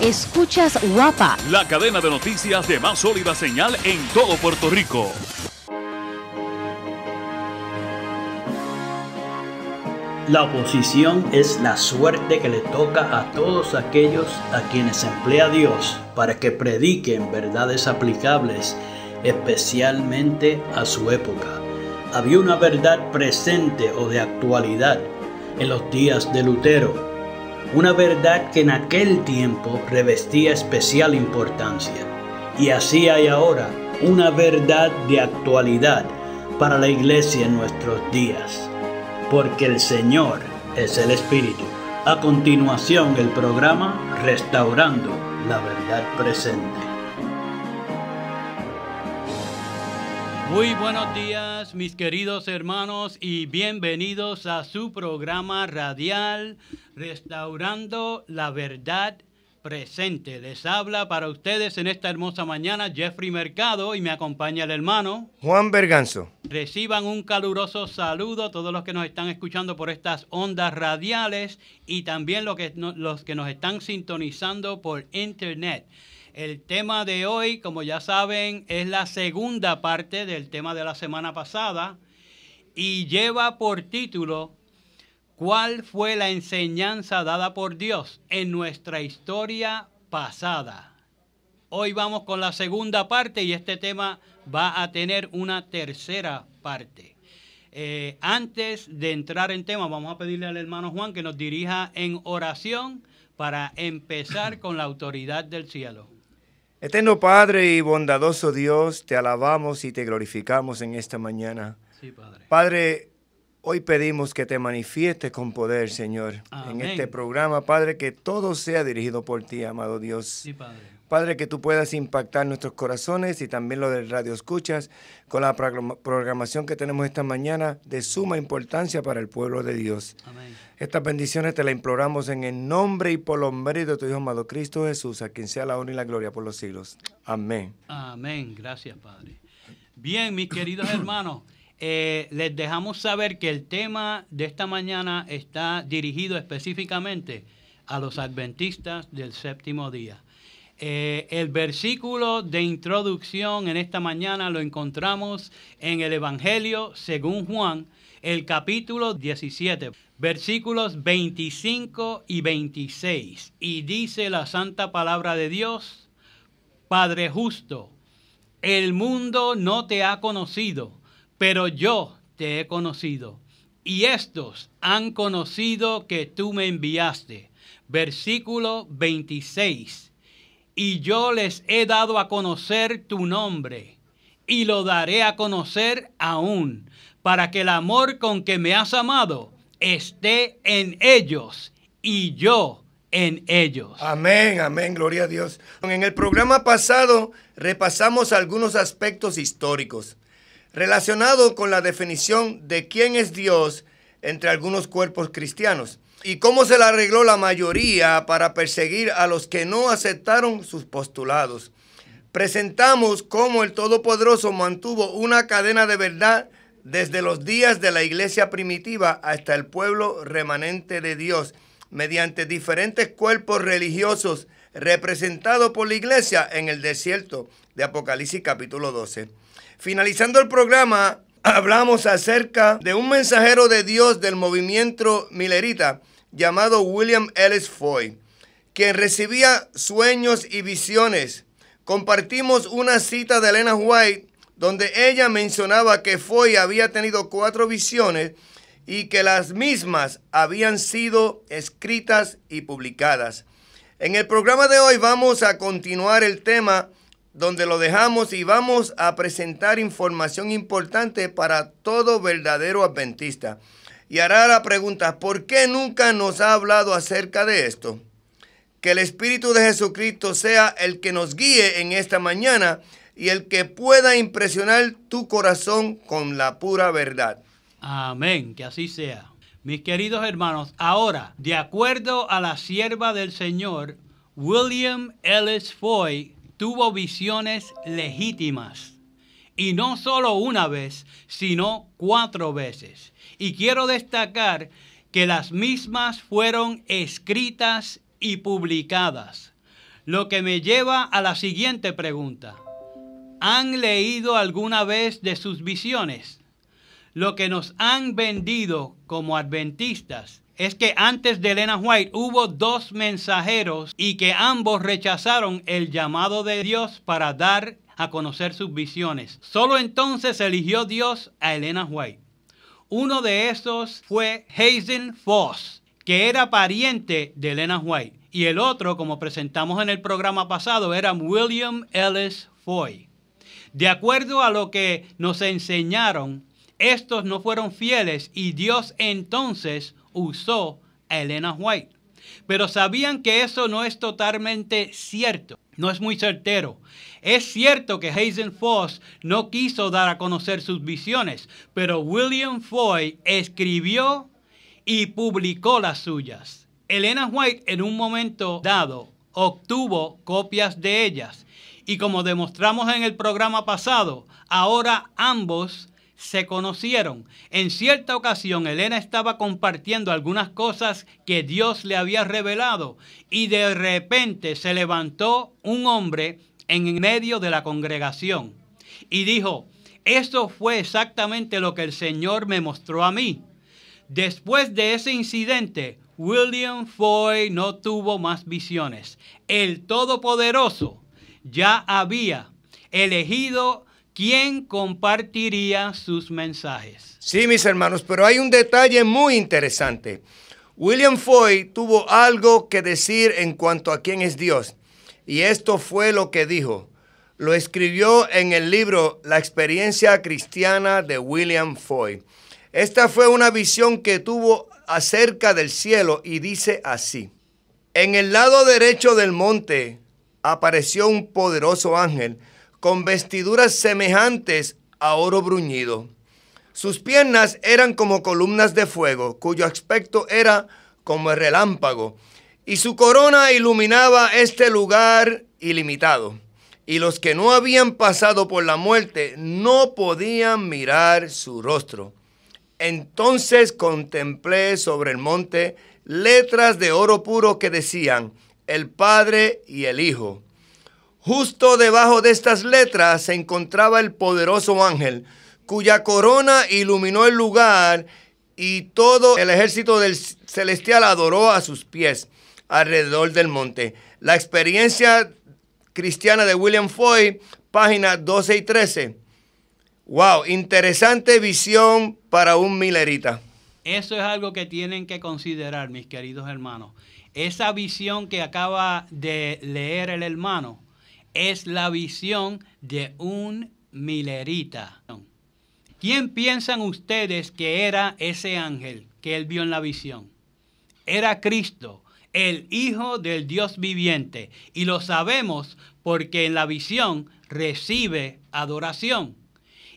Escuchas Guapa, la cadena de noticias de más sólida señal en todo Puerto Rico. La oposición es la suerte que le toca a todos aquellos a quienes emplea Dios para que prediquen verdades aplicables, especialmente a su época. Había una verdad presente o de actualidad en los días de Lutero, una verdad que en aquel tiempo revestía especial importancia. Y así hay ahora una verdad de actualidad para la iglesia en nuestros días. Porque el Señor es el Espíritu. A continuación, el programa Restaurando la Verdad Presente. Muy buenos días, mis queridos hermanos, y bienvenidos a su programa radial Restaurando la Verdad Presente. Les habla para ustedes en esta hermosa mañana Jeffrey Mercado y me acompaña el hermano Juan Berganzo. Reciban un caluroso saludo a todos los que nos están escuchando por estas ondas radiales y también los que nos están sintonizando por internet. El tema de hoy, como ya saben, es la segunda parte del tema de la semana pasada y lleva por título ¿Cuál fue la enseñanza dada por Dios en nuestra historia pasada? Hoy vamos con la segunda parte y este tema va a tener una tercera parte. Antes de entrar en tema, vamos a pedirle al hermano Juan que nos dirija en oración para empezar con la autoridad del cielo. Eterno Padre y bondadoso Dios, te alabamos y te glorificamos en esta mañana. Sí, Padre. Padre, hoy pedimos que te manifiestes con poder, Señor, Amén. en este programa. Padre, que todo sea dirigido por ti, amado Dios. Sí, Padre. Padre, que tú puedas impactar nuestros corazones y también lo del radio escuchas con la programación que tenemos esta mañana de suma importancia para el pueblo de Dios. Amén. Estas bendiciones te las imploramos en el nombre y por los méritos de tu Hijo amado Cristo Jesús, a quien sea la honra y la gloria por los siglos. Amén. Amén. Gracias, Padre. Bien, mis queridos hermanos, les dejamos saber que el tema de esta mañana está dirigido específicamente a los adventistas del séptimo día. El versículo de introducción en esta mañana lo encontramos en el Evangelio según Juan, el capítulo 17, versículos 25 y 26. Y dice la santa palabra de Dios: Padre justo, el mundo no te ha conocido, pero yo te he conocido. Y estos han conocido que tú me enviaste. Versículo 26. Y yo les he dado a conocer tu nombre, y lo daré a conocer aún, para que el amor con que me has amado esté en ellos, y yo en ellos. Amén, amén, gloria a Dios. En el programa pasado repasamos algunos aspectos históricos relacionados con la definición de quién es Dios entre algunos cuerpos cristianos y cómo se la arregló la mayoría para perseguir a los que no aceptaron sus postulados. Presentamos cómo el Todopoderoso mantuvo una cadena de verdad desde los días de la iglesia primitiva hasta el pueblo remanente de Dios, mediante diferentes cuerpos religiosos representados por la iglesia en el desierto de Apocalipsis capítulo 12. Finalizando el programa, hablamos acerca de un mensajero de Dios del movimiento milerita llamado William Ellis Foy, quien recibía sueños y visiones. Compartimos una cita de Elena White donde ella mencionaba que Foy había tenido 4 visiones y que las mismas habían sido escritas y publicadas. En el programa de hoy vamos a continuar el tema donde lo dejamos y vamos a presentar información importante para todo verdadero adventista. Y hará la pregunta: ¿por qué nunca nos ha hablado acerca de esto? Que el Espíritu de Jesucristo sea el que nos guíe en esta mañana y el que pueda impresionar tu corazón con la pura verdad. Amén, que así sea. Mis queridos hermanos, ahora, de acuerdo a la sierva del Señor, William Ellis Foy tuvo visiones legítimas. Y no solo una vez, sino 4 veces. Y quiero destacar que las mismas fueron escritas y publicadas. Lo que me lleva a la siguiente pregunta. ¿Han leído alguna vez de sus visiones? Lo que nos han vendido como adventistas es que antes de Elena White hubo 2 mensajeros y que ambos rechazaron el llamado de Dios para dar a conocer sus visiones. Solo entonces eligió Dios a Elena White. Uno de esos fue Hazen Foss, que era pariente de Elena White. Y el otro, como presentamos en el programa pasado, era William Ellis Foy. De acuerdo a lo que nos enseñaron, estos no fueron fieles y Dios entonces usó a Elena White. Pero sabían que eso no es totalmente cierto, no es muy certero. Es cierto que Hazen Foss no quiso dar a conocer sus visiones, pero William Foy escribió y publicó las suyas. Elena White en un momento dado obtuvo copias de ellas y como demostramos en el programa pasado, ahora ambos se conocieron. En cierta ocasión, Elena estaba compartiendo algunas cosas que Dios le había revelado y de repente se levantó un hombre en medio de la congregación y dijo, eso fue exactamente lo que el Señor me mostró a mí. Después de ese incidente, William Foy no tuvo más visiones. El Todopoderoso ya había elegido quién compartiría sus mensajes. Sí, mis hermanos, pero hay un detalle muy interesante. William Foy tuvo algo que decir en cuanto a quién es Dios. Y esto fue lo que dijo. Lo escribió en el libro La experiencia cristiana de William Foy. Esta fue una visión que tuvo acerca del cielo y dice así. En el lado derecho del monte apareció un poderoso ángel con vestiduras semejantes a oro bruñido. Sus piernas eran como columnas de fuego, cuyo aspecto era como el relámpago, y su corona iluminaba este lugar ilimitado. Y los que no habían pasado por la muerte no podían mirar su rostro. Entonces contemplé sobre el monte letras de oro puro que decían, el Padre y el Hijo. Justo debajo de estas letras se encontraba el poderoso ángel, cuya corona iluminó el lugar y todo el ejército del celestial adoró a sus pies alrededor del monte. La experiencia cristiana de William Foy, páginas 12 y 13. Wow, interesante visión para un milerita. Eso es algo que tienen que considerar, mis queridos hermanos. Esa visión que acaba de leer el hermano es la visión de un milerita. ¿Quién piensan ustedes que era ese ángel que él vio en la visión? Era Cristo, el Hijo del Dios viviente. Y lo sabemos porque en la visión recibe adoración.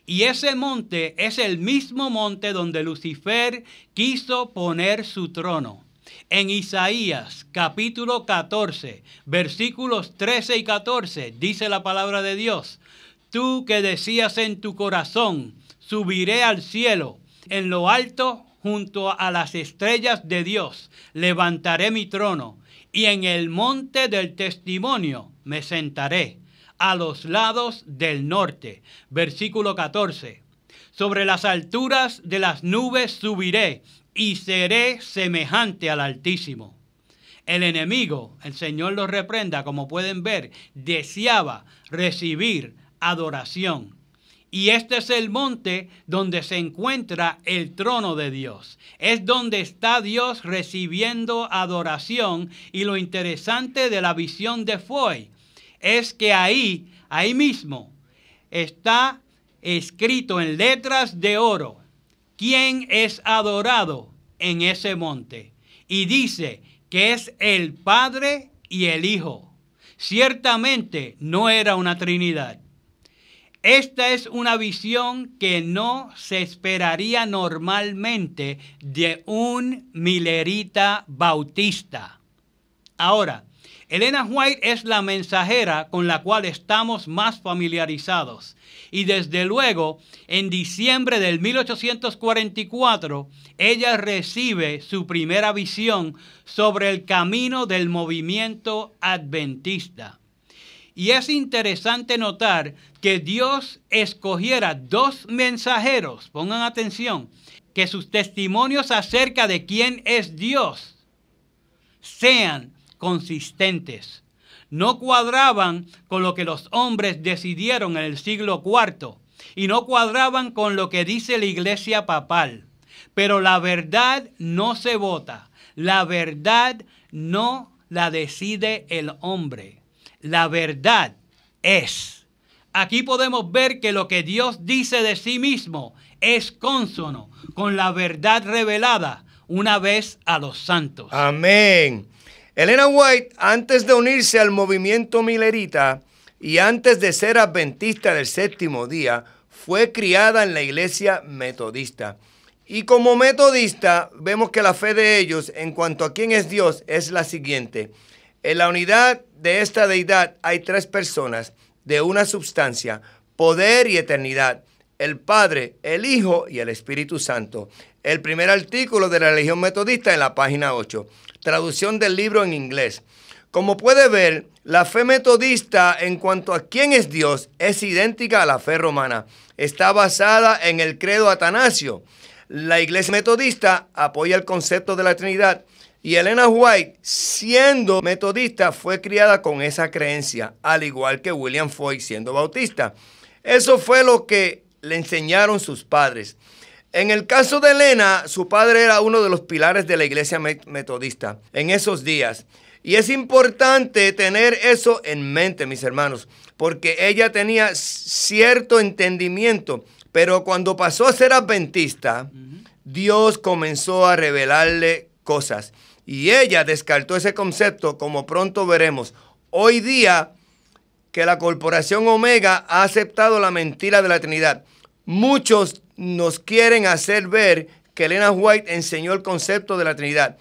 Y ese monte es el mismo monte donde Lucifer quiso poner su trono. En Isaías capítulo 14, versículos 13 y 14, dice la palabra de Dios. Tú que decías en tu corazón, subiré al cielo, en lo alto junto a las estrellas de Dios, levantaré mi trono, y en el monte del testimonio me sentaré, a los lados del norte. Versículo 14. Sobre las alturas de las nubes subiré y seré semejante al Altísimo. El enemigo, el Señor lo reprenda, como pueden ver, deseaba recibir adoración. Y este es el monte donde se encuentra el trono de Dios. Es donde está Dios recibiendo adoración. Y lo interesante de la visión de Foy es que ahí mismo está escrito en letras de oro quién es adorado en ese monte. Y dice que es el Padre y el Hijo. Ciertamente no era una Trinidad. Esta es una visión que no se esperaría normalmente de un milerita bautista. Ahora, Elena White es la mensajera con la cual estamos más familiarizados. Y desde luego, en diciembre del 1844, ella recibe su primera visión sobre el camino del movimiento adventista. Y es interesante notar que Dios escogiera dos mensajeros, pongan atención, que sus testimonios acerca de quién es Dios sean consistentes. No cuadraban con lo que los hombres decidieron en el siglo IV y no cuadraban con lo que dice la Iglesia papal. Pero la verdad no se vota, la verdad no la decide el hombre. La verdad es. Aquí podemos ver que lo que Dios dice de sí mismo es cónsono con la verdad revelada una vez a los santos. Amén. Elena White, antes de unirse al movimiento milerita y antes de ser adventista del séptimo día, fue criada en la iglesia metodista. Y como metodista, vemos que la fe de ellos en cuanto a quién es Dios es la siguiente. En la unidad de esta deidad hay tres personas de una substancia, poder y eternidad: el Padre, el Hijo y el Espíritu Santo. El primer artículo de la religión metodista en la página 8. Traducción del libro en inglés. Como puede ver, la fe metodista en cuanto a quién es Dios es idéntica a la fe romana. Está basada en el credo atanasio. La iglesia metodista apoya el concepto de la Trinidad y Elena White, siendo metodista, fue criada con esa creencia, al igual que William Foy siendo bautista. Eso fue lo que le enseñaron sus padres. En el caso de Elena, su padre era uno de los pilares de la iglesia metodista en esos días. Y es importante tener eso en mente, mis hermanos, porque ella tenía cierto entendimiento, pero cuando pasó a ser adventista, Dios comenzó a revelarle cosas. Y ella descartó ese concepto, como pronto veremos. Hoy día, que la corporación Omega ha aceptado la mentira de la Trinidad. Muchos nos quieren hacer ver que Elena White enseñó el concepto de la Trinidad.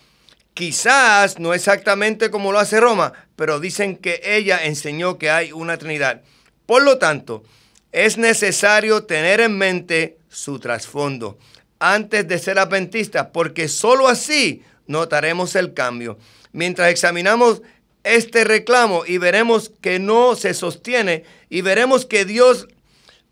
Quizás no exactamente como lo hace Roma, pero dicen que ella enseñó que hay una Trinidad. Por lo tanto, es necesario tener en mente su trasfondo antes de ser adventistas, porque solo así notaremos el cambio. Mientras examinamos este reclamo y veremos que no se sostiene y veremos que Dios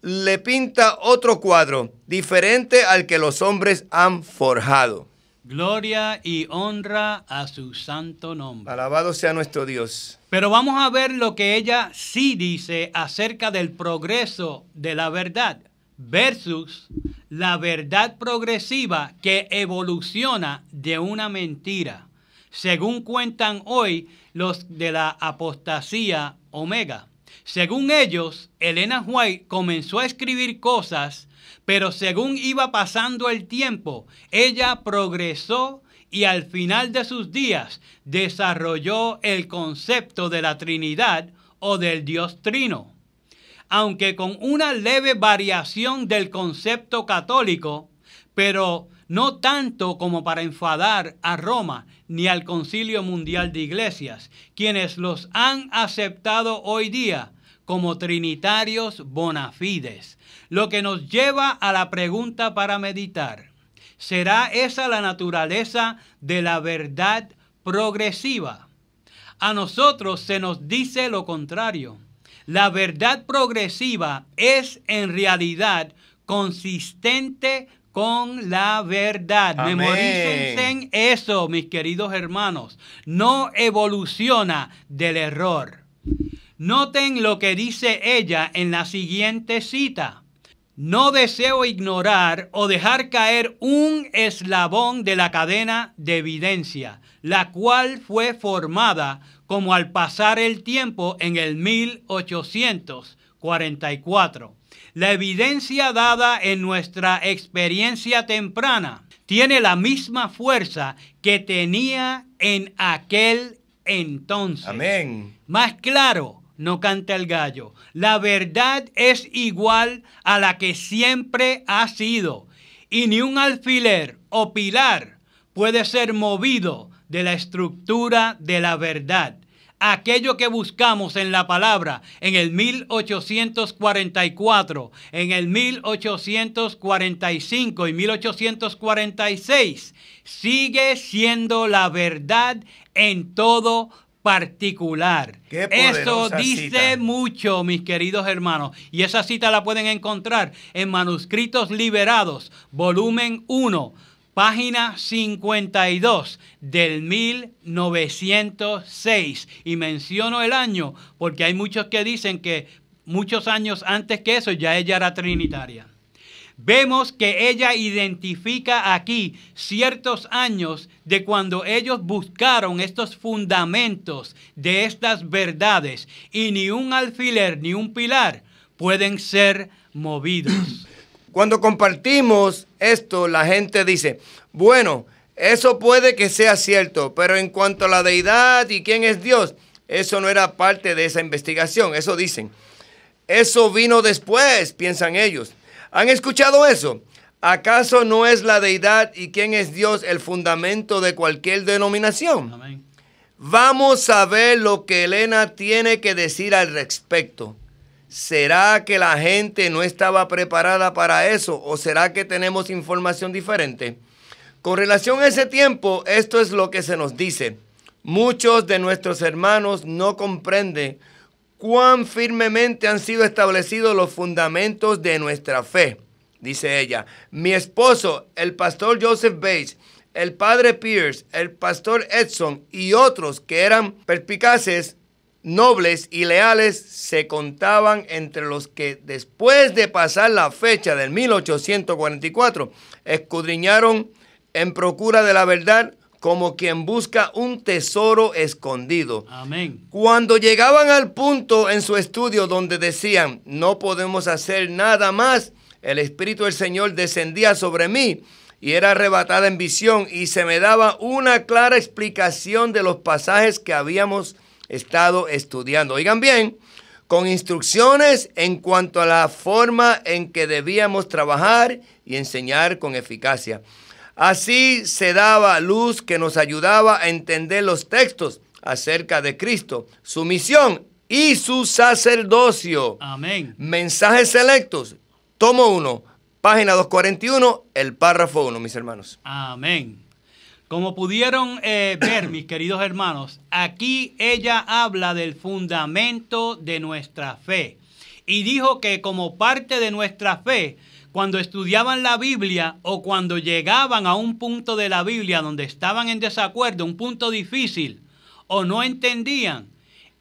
le pinta otro cuadro diferente al que los hombres han forjado. Gloria y honra a su santo nombre. Alabado sea nuestro Dios. Pero vamos a ver lo que ella sí dice acerca del progreso de la verdad versus la verdad progresiva que evoluciona de una mentira, según cuentan hoy los de la apostasía Omega. Según ellos, Elena White comenzó a escribir cosas, pero según iba pasando el tiempo, ella progresó y al final de sus días desarrolló el concepto de la Trinidad o del Dios Trino. Aunque con una leve variación del concepto católico, pero no tanto como para enfadar a Roma ni al Concilio Mundial de Iglesias, quienes los han aceptado hoy día como trinitarios bona fides. Lo que nos lleva a la pregunta para meditar: ¿será esa la naturaleza de la verdad progresiva? A nosotros se nos dice lo contrario. La verdad progresiva es en realidad consistente con la verdad. Amén. Memorícense eso, mis queridos hermanos. No evoluciona del error. Noten lo que dice ella en la siguiente cita. No deseo ignorar o dejar caer un eslabón de la cadena de evidencia, la cual fue formada como al pasar el tiempo en el 1844. La evidencia dada en nuestra experiencia temprana tiene la misma fuerza que tenía en aquel entonces. Amén. Más claro no canta el gallo. La verdad es igual a la que siempre ha sido, y ni un alfiler o pilar puede ser movido de la estructura de la verdad. aquello que buscamos en la palabra en el 1844, en el 1845 y 1846, sigue siendo la verdad en todo particular. Eso dice mucho, mis queridos hermanos. Y esa cita la pueden encontrar en Manuscritos Liberados, volumen 1, página 52 del 1906. Y menciono el año porque hay muchos que dicen que muchos años antes que eso ya ella era trinitaria. Vemos que ella identifica aquí ciertos años de cuando ellos buscaron estos fundamentos de estas verdades, y ni un alfiler ni un pilar pueden ser movidos. Cuando compartimos esto, la gente dice, bueno, eso puede que sea cierto, pero en cuanto a la deidad y quién es Dios, eso no era parte de esa investigación. Eso dicen. Eso vino después, piensan ellos. ¿Han escuchado eso? ¿Acaso no es la deidad y quién es Dios el fundamento de cualquier denominación? Amén. Vamos a ver lo que Elena tiene que decir al respecto. ¿Será que la gente no estaba preparada para eso? ¿O será que tenemos información diferente? Con relación a ese tiempo, esto es lo que se nos dice. Muchos de nuestros hermanos no comprenden cuán firmemente han sido establecidos los fundamentos de nuestra fe. Dice ella, mi esposo, el pastor Joseph Bates, el padre Pierce, el pastor Edson y otros que eran perspicaces, nobles y leales, se contaban entre los que después de pasar la fecha del 1844, escudriñaron en procura de la verdad como quien busca un tesoro escondido. Amén. Cuando llegaban al punto en su estudio donde decían, no podemos hacer nada más, el Espíritu del Señor descendía sobre mí y era arrebatada en visión y se me daba una clara explicación de los pasajes que habíamos estado estudiando. Oigan bien, con instrucciones en cuanto a la forma en que debíamos trabajar y enseñar con eficacia. Así se daba luz que nos ayudaba a entender los textos acerca de Cristo, su misión y su sacerdocio. Amén. Mensajes selectos, tomo 1, página 241, el párrafo 1, mis hermanos. Amén. Como pudieron ver, mis queridos hermanos, aquí ella habla del fundamento de nuestra fe. Y dijo que como parte de nuestra fe, cuando estudiaban la Biblia o cuando llegaban a un punto de la Biblia donde estaban en desacuerdo, un punto difícil, o no entendían,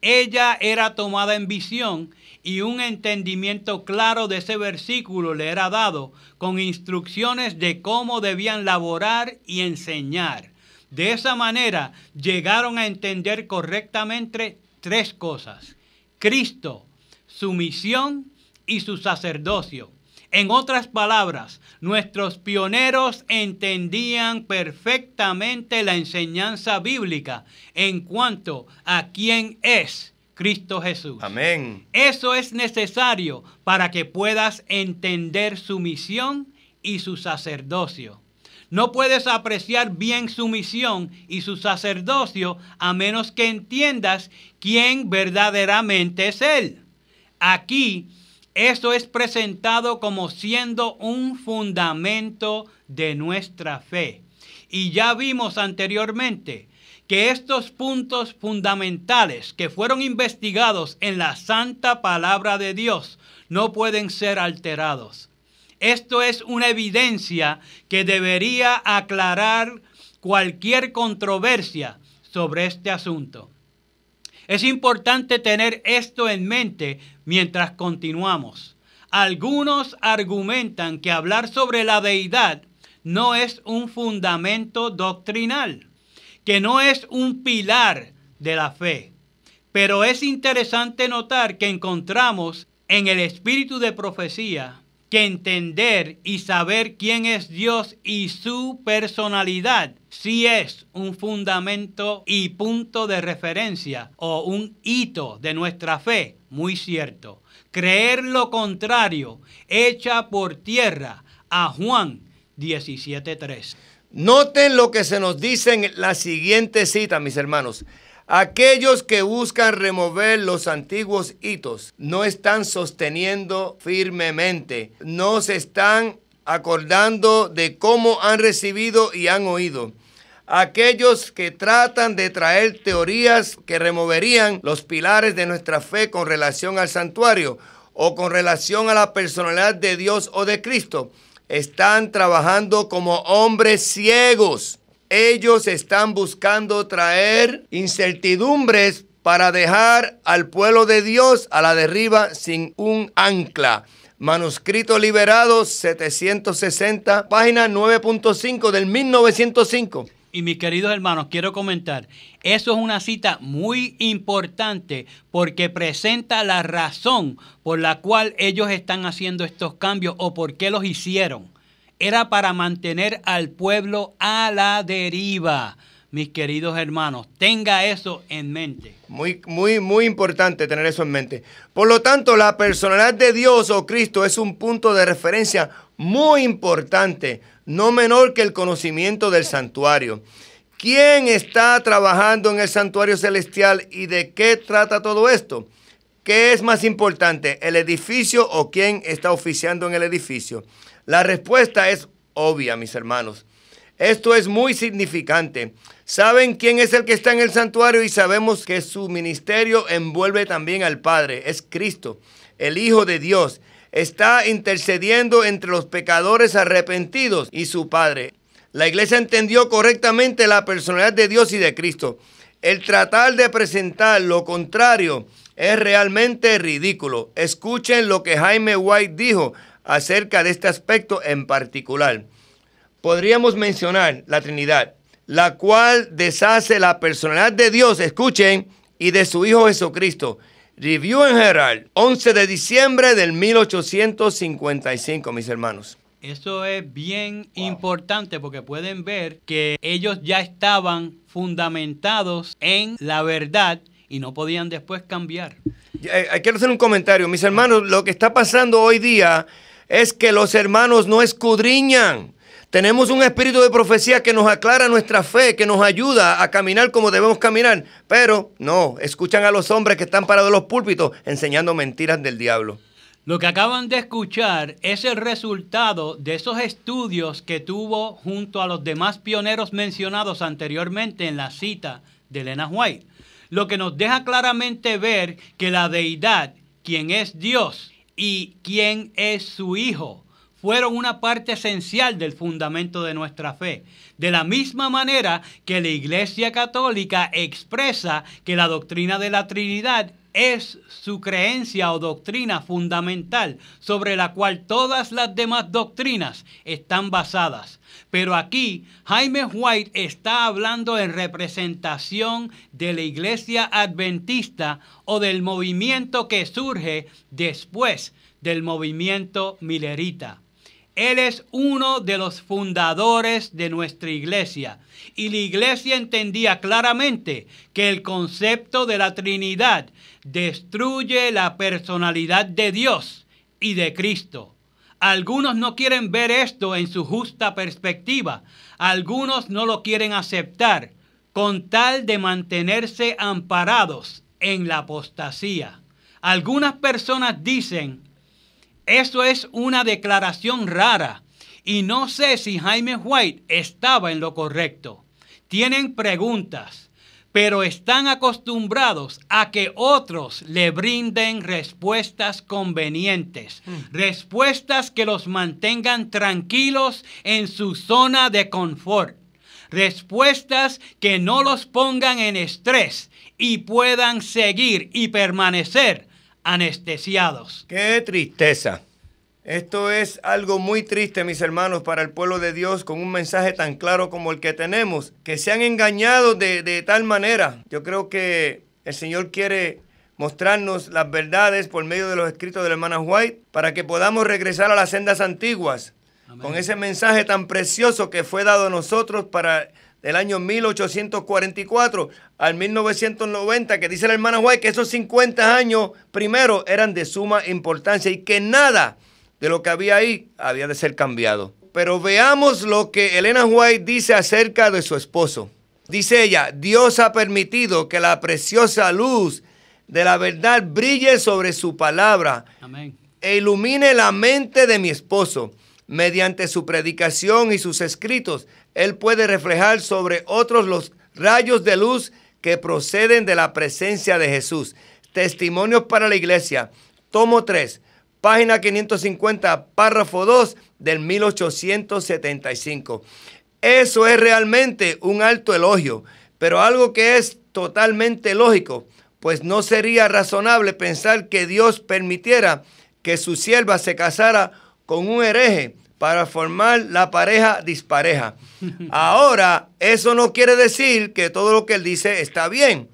ella era tomada en visión y un entendimiento claro de ese versículo le era dado con instrucciones de cómo debían laborar y enseñar. De esa manera llegaron a entender correctamente 3 cosas: Cristo, su misión y su sacerdocio. En otras palabras, nuestros pioneros entendían perfectamente la enseñanza bíblica en cuanto a quién es Cristo Jesús. Amén. Eso es necesario para que puedas entender su misión y su sacerdocio. No puedes apreciar bien su misión y su sacerdocio a menos que entiendas quién verdaderamente es Él. Aquí, eso es presentado como siendo un fundamento de nuestra fe. Y ya vimos anteriormente que estos puntos fundamentales que fueron investigados en la santa palabra de Dios no pueden ser alterados. Esto es una evidencia que debería aclarar cualquier controversia sobre este asunto. Es importante tener esto en mente mientras continuamos. Algunos argumentan que hablar sobre la deidad no es un fundamento doctrinal, que no es un pilar de la fe. Pero es interesante notar que encontramos en el espíritu de profecía que entender y saber quién es Dios y su personalidad sí es un fundamento y punto de referencia o un hito de nuestra fe, muy cierto. Creer lo contrario echa por tierra a Juan 17:3. Noten lo que se nos dice en la siguiente cita, mis hermanos. Aquellos que buscan remover los antiguos hitos no están sosteniendo firmemente, no se están acordando de cómo han recibido y han oído. Aquellos que tratan de traer teorías que removerían los pilares de nuestra fe con relación al santuario o con relación a la personalidad de Dios o de Cristo, están trabajando como hombres ciegos. Ellos están buscando traer incertidumbres para dejar al pueblo de Dios a la deriva sin un ancla. Manuscrito liberado 760, página 9.5 del 1905. Y mis queridos hermanos, quiero comentar, eso es una cita muy importante porque presenta la razón por la cual ellos están haciendo estos cambios o por qué los hicieron. Era para mantener al pueblo a la deriva. Mis queridos hermanos, tenga eso en mente. Muy importante tener eso en mente. Por lo tanto, la personalidad de Dios o Cristo es un punto de referencia muy importante, no menor que el conocimiento del santuario. ¿Quién está trabajando en el santuario celestial y de qué trata todo esto? ¿Qué es más importante, el edificio o quién está oficiando en el edificio? La respuesta es obvia, mis hermanos. Esto es muy significante. ¿Saben quién es el que está en el santuario? Y sabemos que su ministerio envuelve también al Padre. Es Cristo, el Hijo de Dios. Está intercediendo entre los pecadores arrepentidos y su Padre. La iglesia entendió correctamente la personalidad de Dios y de Cristo. El tratar de presentar lo contrario es realmente ridículo. Escuchen lo que Jaime White dijo acerca de este aspecto en particular. Podríamos mencionar la Trinidad, la cual deshace la personalidad de Dios, escuchen, y de su Hijo Jesucristo. Review and Herald, 11 de diciembre del 1855, mis hermanos. Eso es bien importante porque pueden ver que ellos ya estaban fundamentados en la verdad y no podían después cambiar. Quiero hacer un comentario. Mis hermanos, lo que está pasando hoy día es que los hermanos no escudriñan. Tenemos un espíritu de profecía que nos aclara nuestra fe, que nos ayuda a caminar como debemos caminar, pero no, escuchan a los hombres que están parados en los púlpitos enseñando mentiras del diablo. Lo que acaban de escuchar es el resultado de esos estudios que tuvo junto a los demás pioneros mencionados anteriormente en la cita de Elena White. Lo que nos deja claramente ver que la deidad, quien es Dios y quien es su Hijo, fueron una parte esencial del fundamento de nuestra fe. De la misma manera que la Iglesia Católica expresa que la doctrina de la Trinidad es su creencia o doctrina fundamental sobre la cual todas las demás doctrinas están basadas. Pero aquí Jaime White está hablando en representación de la Iglesia Adventista o del movimiento que surge después del movimiento Millerita. Él es uno de los fundadores de nuestra iglesia y la iglesia entendía claramente que el concepto de la Trinidad destruye la personalidad de Dios y de Cristo. Algunos no quieren ver esto en su justa perspectiva, algunos no lo quieren aceptar con tal de mantenerse amparados en la apostasía. Algunas personas dicen: eso es una declaración rara y no sé si Jaime White estaba en lo correcto. Tienen preguntas, pero están acostumbrados a que otros le brinden respuestas convenientes, respuestas que los mantengan tranquilos en su zona de confort, respuestas que no los pongan en estrés y puedan seguir y permanecer anestesiados. ¡Qué tristeza! Esto es algo muy triste, mis hermanos, para el pueblo de Dios, con un mensaje tan claro como el que tenemos, que se han engañado de tal manera. Yo creo que el Señor quiere mostrarnos las verdades por medio de los escritos de la hermana White, para que podamos regresar a las sendas antiguas. Amén. Con ese mensaje tan precioso que fue dado a nosotros para del año 1844 al 1990, que dice la hermana White que esos 50 años primero eran de suma importancia y que nada de lo que había ahí había de ser cambiado. Pero veamos lo que Elena White dice acerca de su esposo. Dice ella, Dios ha permitido que la preciosa luz de la verdad brille sobre su palabra. Amén. E ilumine la mente de mi esposo. Mediante su predicación y sus escritos, él puede reflejar sobre otros los rayos de luz que proceden de la presencia de Jesús. Testimonios para la iglesia, tomo 3, página 550, párrafo 2 del 1875. Eso es realmente un alto elogio, pero algo que es totalmente lógico, pues no sería razonable pensar que Dios permitiera que su sierva se casara con un hereje para formar la pareja dispareja. Ahora, eso no quiere decir que todo lo que él dice está bien,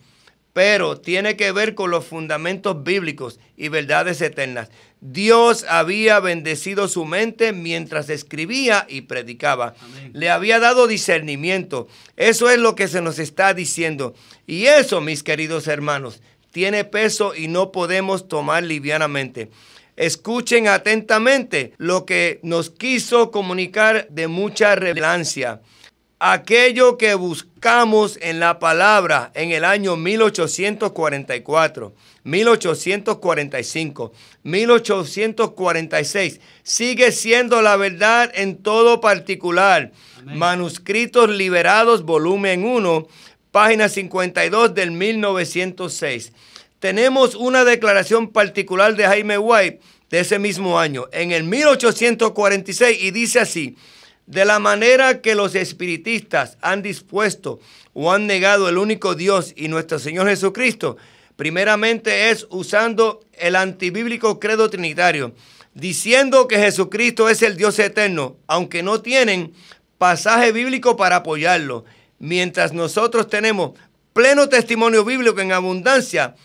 pero tiene que ver con los fundamentos bíblicos y verdades eternas. Dios había bendecido su mente mientras escribía y predicaba. Amén. Le había dado discernimiento. Eso es lo que se nos está diciendo. Y eso, mis queridos hermanos, tiene peso y no podemos tomar livianamente. Escuchen atentamente lo que nos quiso comunicar de mucha relevancia. Aquello que buscamos en la palabra en el año 1844, 1845, 1846, sigue siendo la verdad en todo particular. Amén. Manuscritos Liberados, volumen 1, página 52 del 1906. Tenemos una declaración particular de Jaime White de ese mismo año, en el 1846, y dice así: de la manera que los espiritistas han dispuesto o han negado el único Dios y nuestro Señor Jesucristo, primeramente es usando el antibíblico credo trinitario, diciendo que Jesucristo es el Dios eterno, aunque no tienen pasaje bíblico para apoyarlo, mientras nosotros tenemos pleno testimonio bíblico en abundancia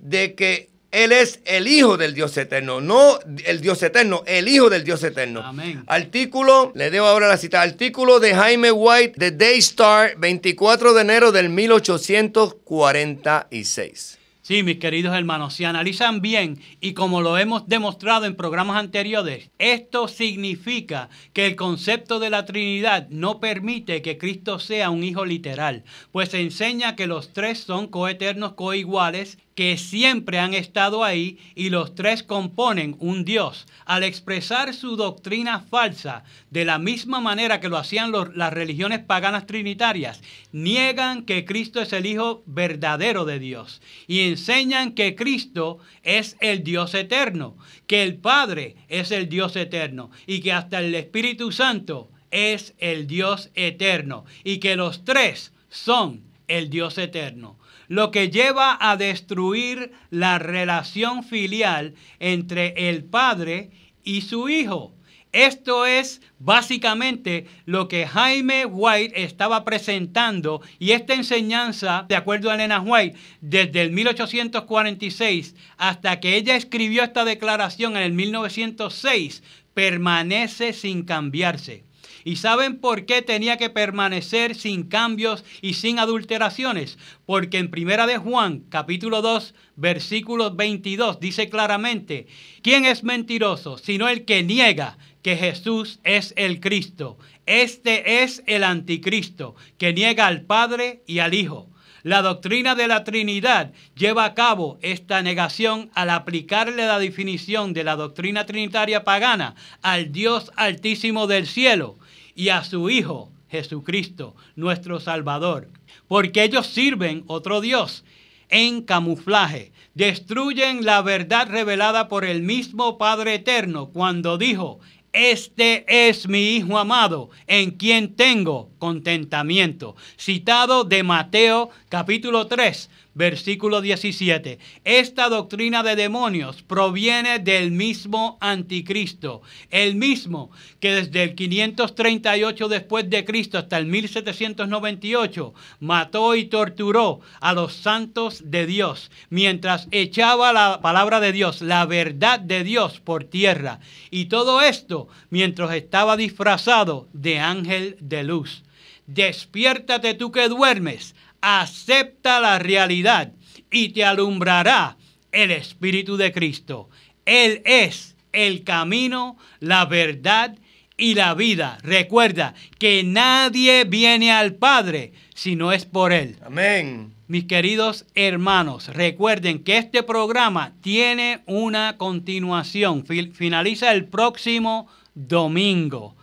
de que Él es el Hijo del Dios eterno, no el Dios eterno, el Hijo del Dios eterno. Amén. Artículo, le debo ahora la cita, artículo de Jaime White de Daystar, 24 de enero del 1846. Sí, mis queridos hermanos, si analizan bien y como lo hemos demostrado en programas anteriores, esto significa que el concepto de la Trinidad no permite que Cristo sea un hijo literal, pues enseña que los tres son coeternos, coiguales, que siempre han estado ahí y los tres componen un Dios. Al expresar su doctrina falsa de la misma manera que lo hacían las religiones paganas trinitarias, niegan que Cristo es el Hijo verdadero de Dios y enseñan que Cristo es el Dios eterno, que el Padre es el Dios eterno y que hasta el Espíritu Santo es el Dios eterno y que los tres son el Dios eterno, lo que lleva a destruir la relación filial entre el Padre y su Hijo. Esto es básicamente lo que Jaime White estaba presentando, y esta enseñanza, de acuerdo a Elena White, desde el 1846 hasta que ella escribió esta declaración en el 1906, permanece sin cambiarse. ¿Y saben por qué tenía que permanecer sin cambios y sin adulteraciones? Porque en Primera de Juan, capítulo 2, versículo 22, dice claramente: ¿quién es mentiroso sino el que niega que Jesús es el Cristo? Este es el anticristo, que niega al Padre y al Hijo. La doctrina de la Trinidad lleva a cabo esta negación al aplicarle la definición de la doctrina trinitaria pagana al Dios altísimo del cielo y a su Hijo Jesucristo, nuestro Salvador, porque ellos sirven otro Dios en camuflaje. Destruyen la verdad revelada por el mismo Padre Eterno cuando dijo: este es mi Hijo amado, en quien tengo contentamiento. Citado de Mateo capítulo 3, versículo 17. Esta doctrina de demonios proviene del mismo anticristo, el mismo que desde el 538 después de Cristo hasta el 1798 mató y torturó a los santos de Dios, mientras echaba la palabra de Dios, la verdad de Dios, por tierra. Y todo esto mientras estaba disfrazado de ángel de luz. Despiértate tú que duermes, acepta la realidad y te alumbrará el Espíritu de Cristo. Él es el camino, la verdad y la vida. Recuerda que nadie viene al Padre si no es por Él. Amén. Mis queridos hermanos, recuerden que este programa tiene una continuación. Finaliza el próximo domingo.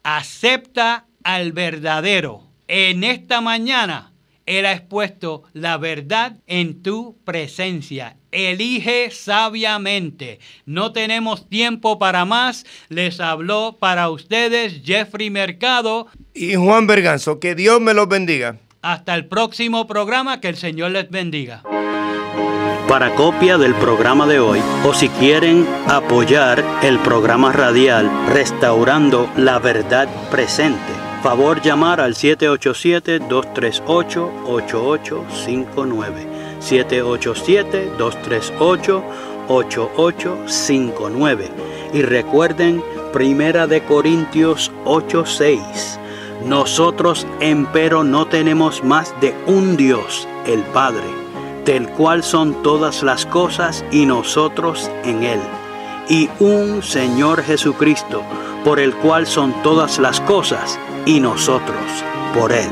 Acepta al verdadero. En esta mañana, Él ha expuesto la verdad en tu presencia. Elige sabiamente. No tenemos tiempo para más. Les habló para ustedes Jeffrey Mercado y Juan Berganzo. Que Dios me los bendiga. Hasta el próximo programa. Que el Señor les bendiga. Para copia del programa de hoy, o si quieren apoyar el programa radial Restaurando la Verdad Presente, favor llamar al 787-238-8859. 787-238-8859. Y recuerden, 1 Corintios 8:6. Nosotros, empero, no tenemos más de un Dios, el Padre, del cual son todas las cosas y nosotros en Él, y un Señor Jesucristo, por el cual son todas las cosas y nosotros por Él.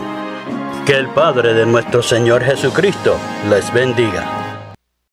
Que el Padre de nuestro Señor Jesucristo les bendiga.